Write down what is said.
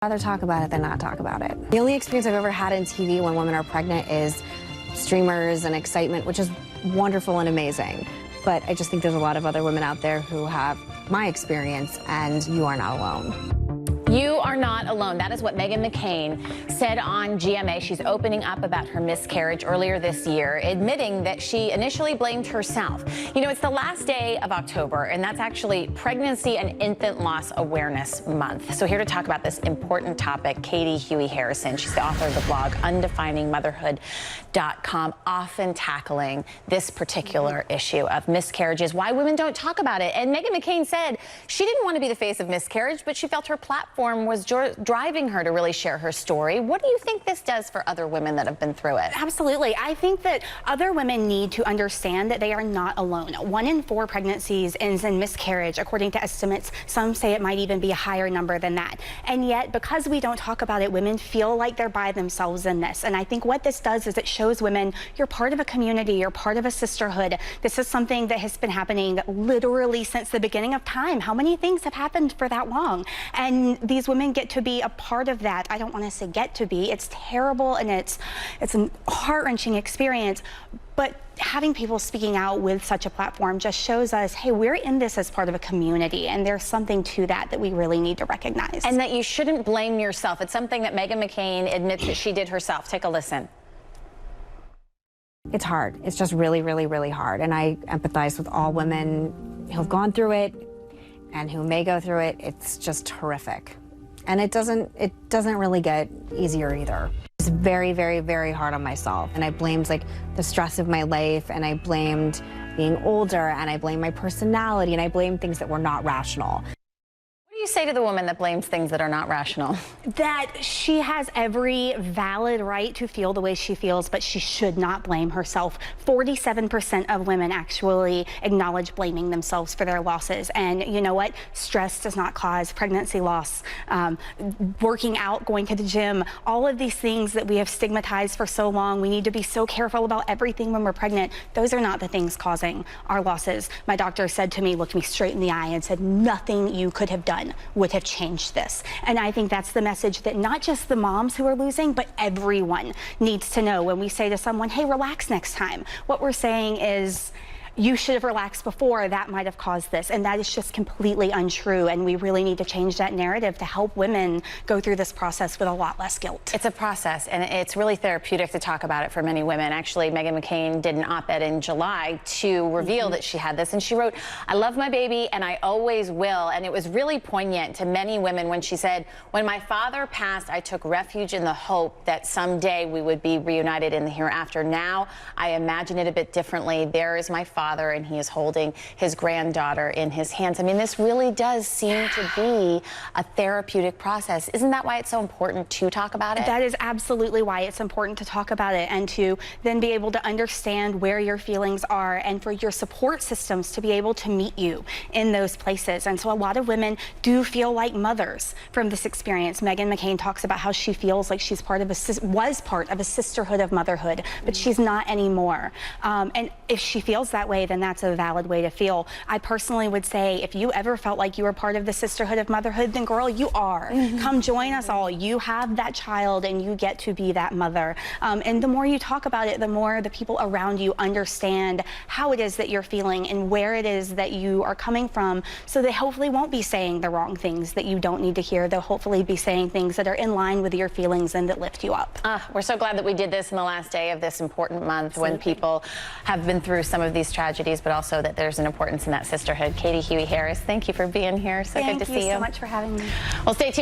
Rather talk about it than not talk about it. The only experience I've ever had in TV when women are pregnant is streamers and excitement, which is wonderful and amazing. But I just think there's a lot of other women out there who have my experience, and you are not alone. You are not alone. That is what Meghan McCain said on GMA. She's opening up about her miscarriage earlier this year, admitting that she initially blamed herself. You know, it's the last day of October, and that's actually Pregnancy and Infant Loss Awareness Month. So here to talk about this important topic, Katy Huie Harrison. She's the author of the blog UndefiningMotherhood.com, often tackling this particular issue of miscarriages, why women don't talk about it. And Meghan McCain said she didn't want to be the face of miscarriage, but she felt her platform was driving her to really share her story. What do you think this does for other women that have been through it? Absolutely. I think that other women need to understand that they are not alone. 1 in 4 pregnancies ends in miscarriage, according to estimates. Some say it might even be a higher number than that. And yet, because we don't talk about it, women feel like they're by themselves in this. And I think what this does is it shows women you're part of a community, you're part of a sisterhood. This is something that has been happening literally since the beginning of time. How many things have happened for that long? And these women get to be a part of that. I don't want to say get to be. It's terrible and it's a heart-wrenching experience. But having people speaking out with such a platform just shows us, hey, we're in this as part of a community, and there's something to that we really need to recognize. And that you shouldn't blame yourself. It's something that Meghan McCain admits that she did herself. Take a listen. It's hard. It's just really, really, really hard. And I empathize with all women who've gone through it and who may go through it. It's just horrific. And it doesn't really get easier either. It's very, very, very hard on myself. And I blamed like the stress of my life, and I blamed being older, and I blamed my personality, and I blamed things that were not rational. What do you say to the woman that blames things that are not rational? That she has every valid right to feel the way she feels, but she should not blame herself. 47% of women actually acknowledge blaming themselves for their losses. And you know what? Stress does not cause pregnancy loss. Working out, going to the gym, all of these things that we have stigmatized for so long. We need to be so careful about everything when we're pregnant. Those are not the things causing our losses. My doctor said to me, looked me straight in the eye and said, nothing you could have done would have changed this. And I think that's the message that not just the moms who are losing, but everyone needs to know. When we say to someone, hey, relax next time, what we're saying is, you should have relaxed before, that might have caused this. And that is just completely untrue. And we really need to change that narrative to help women go through this process with a lot less guilt. It's a process, and it's really therapeutic to talk about it for many women. Actually, Meghan McCain did an op-ed in July to reveal that she had this. And she wrote, I love my baby, and I always will. And it was really poignant to many women when she said, when my father passed, I took refuge in the hope that someday we would be reunited in the hereafter. Now, I imagine it a bit differently. There is my father, and he is holding his granddaughter in his hands. I mean, this really does seem to be a therapeutic process. Isn't that why it's so important to talk about it? That is absolutely why it's important to talk about it, and to then be able to understand where your feelings are, and for your support systems to be able to meet you in those places. And so a lot of women do feel like mothers from this experience. Meghan McCain talks about how she feels like she's was part of a sisterhood of motherhood, but she's not anymore. And if she feels that way, then that's a valid way to feel. I personally would say, if you ever felt like you were part of the sisterhood of motherhood, then girl, you are. Come join us all. You have that child, and you get to be that mother. And the more you talk about it, the more the people around you understand how it is that you're feeling and where it is that you are coming from, so they hopefully won't be saying the wrong things that you don't need to hear. They'll hopefully be saying things that are in line with your feelings and that lift you up. We're so glad that we did this in the last day of this important month. Absolutely. When people have been through some of these tragedies, but also that there's an importance in that sisterhood. Katy Huie Harris, thank you for being here. So good to see you. Thank you so much for having me. Well, stay tuned.